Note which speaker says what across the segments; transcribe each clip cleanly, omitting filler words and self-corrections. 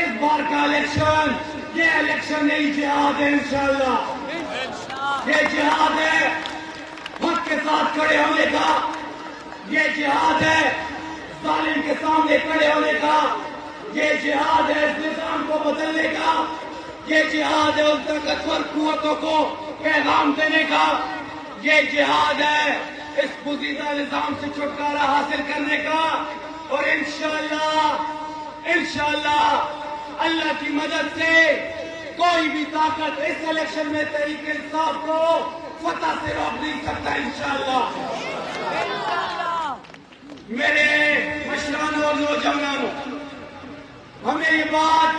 Speaker 1: اس بار کا الیکشن یہ الیکشن نہیں، جہاد ہے انشاءاللہ. یہ جہاد ہے حق کے ساتھ کھڑے ہونے کا، یہ جہاد ہے ظالم کے سامنے کھڑے ہونے کا، یہ جہاد ہے اس نظام کو بدلنے کا، یہ جہاد ہے ان طاقتور قوتوں کو پیغام دینے کا، یہ جہاد ہے اس پوشیدہ نظام سے چھٹکارا حاصل کرنے کا. اور انشاءاللہ اللہ کی مدد سے کوئی بھی طاقت اس الیکشن میں تحریک انصاف کو فتح سے روک نہیں سکتا انشاءاللہ. میرے مشرانوں اور نوجوانوں، ہمیں یہ بات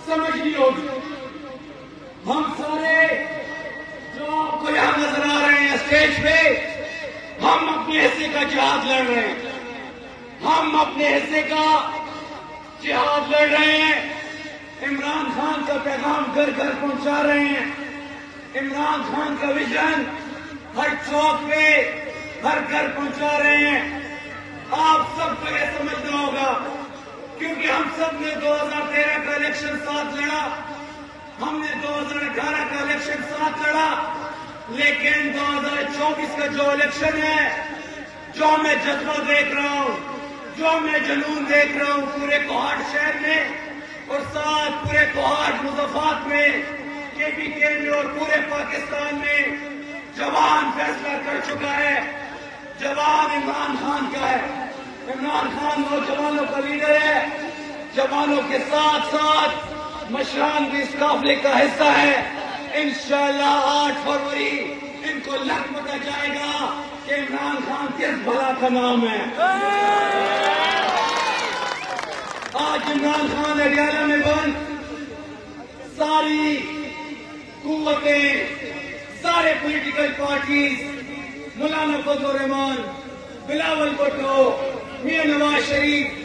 Speaker 1: سمجھنی ہوگی. ہم سارے جو آپ کو یہاں نظر آ رہے ہیں اسٹیج پہ، ہم اپنے حصے کا جہاد لڑ رہے ہیں. ہم اپنے حصے کا جہاد لڑ رہے ہیں. عمران خان کا پیغام گھر گھر پہنچا رہے ہیں. عمران خان کا ویژن ہر چوک پہ ہر گھر پہنچا رہے ہیں. آپ سب کو یہ سمجھنا ہوگا، کیونکہ ہم سب نے 2013 کا الیکشن ساتھ لڑا، ہم نے 2018 کا الیکشن ساتھ لڑا، لیکن 2024 کا جو الیکشن ہے، جو میں جذبہ دیکھ رہا ہوں، جو میں جنون دیکھ رہا ہوں پورے کوہاٹ شہر میں اور ساتھ پورے کوہاٹ مظفرآباد میں، KPK میں اور پورے پاکستان میں، جوان فیصلہ کر چکا ہے. جوان عمران خان کا ہے. عمران خان نوجوانوں کا لیڈر ہے. جوانوں کے ساتھ ساتھ مشران بھی اس قافلے کا حصہ ہے. انشاءاللہ 8 فروری ان کو لگ پتا جائے گا کہ عمران خان کس بھلا کا نام ہے. آج عمران خان اڈیالہ میں بند، ساری قوتیں، سارے پولیٹیکل پارٹیز، مولانا فضل الرحمان، بلاول بھٹو، میاں نواز شریف،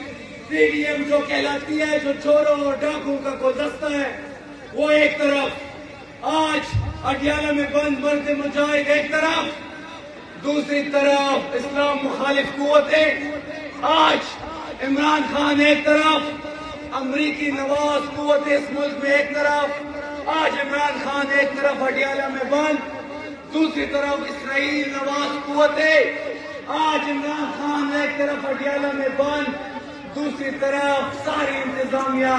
Speaker 1: PDM جو کہلاتی ہے، جو چوروں اور ڈاکوں کا گلدستہ ہے، وہ ایک طرف، آج اڈیالہ میں بند مرد مجاہد ایک طرف، دوسری طرف اسلام مخالف قوتیں. آج عمران خان ایک طرف، امریکی نواز قوتیں اس ملک میں ایک طرف. آج عمران خان ایک طرف اڈیالہ میں بند، دوسری طرف اسرائیل نواز قوتیں. آج عمران خان ایک طرف اڈیالہ میں بند، دوسری طرف ساری انتظامیہ،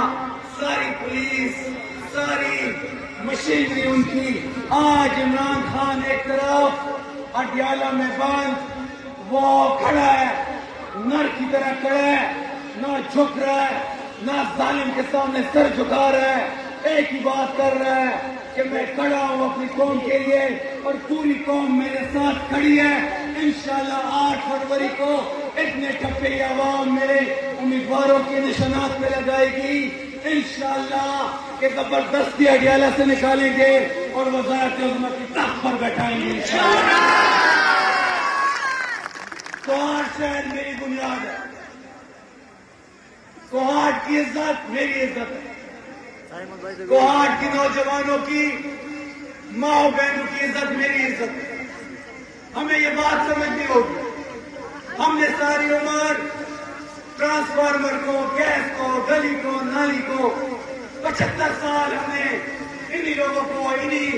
Speaker 1: ساری پولیس، ساری مشینری ان کی. آج عمران خان ایک طرف اڈیالہ میں بند، وہ کھڑا ہے، نر کی طرح کھڑا ہے، نہ جھک رہا ہے، نہ ظالم کے سامنے سر جھکا رہا ہے. ایک ہی بات کر رہا ہے کہ میں کھڑا ہوں اپنی قوم کے لیے اور پوری قوم میرے ساتھ کھڑی ہے. انشاءاللہ 8 فروری کو اتنے ٹپے عوام میرے امیدواروں کے نشانات پہ لگائے گی. انشاءاللہ کہ زبردستی اڈیالہ سے نکالیں گے اور وزارت عظمہ کی تخت پر بیٹھائیں گے انشاءاللہ. کوہاٹ شہر میری بنیاد ہے، کوہاٹ کی عزت میری عزت ہے، کوہاٹ کی نوجوانوں کی، ماں بہنوں کی عزت میری عزت ہے. ہمیں یہ بات سمجھنی ہوگی. ہم نے ساری عمر ٹرانسفارمر کو، گیس کو، گلی کو، نالی کو 75 سال ہم نے انہی لوگوں کو انہی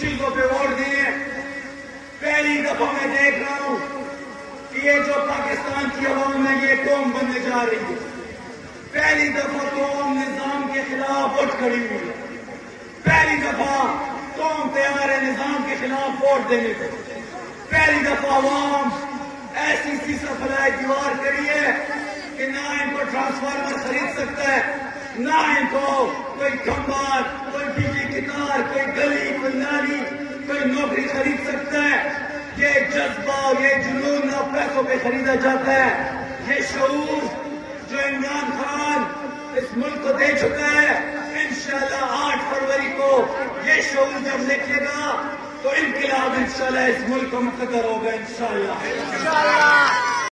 Speaker 1: چیزوں پہ ووٹ دیے. پہلی دفعہ میں دیکھ رہا ہوں کہ یہ جو پاکستان کی عوام ہے یہ قوم بننے جا رہی ہے. پہلی دفعہ قوم نظام کے خلاف اٹھ کھڑی ہوئی. پہلی دفعہ قوم تیار ہے نظام کے خلاف ووٹ دینے کو. پہلی دفعہ عوام ایسی سیسا فلائی دیوار کری ہے کہ نہ ان کو ٹرانسفارمر خرید سکتا ہے، نہ ان کو کوئی کھمبا، کوئی بجلی کی تار، کوئی گلی، کوئی نالی، کوئی نوکری خرید سکتا ہے. یہ جذبہ، یہ جنون نہ پیسوں پہ خریدا جاتا ہے. یہ شعور جو عمران خان اس ملک کو دے چکا ہے، انشاءاللہ 8 فروری کو یہ شعور جب نکلے گا تو انقلاب انشاءاللہ اس ملک کو مقدر ہوگا انشاءاللہ.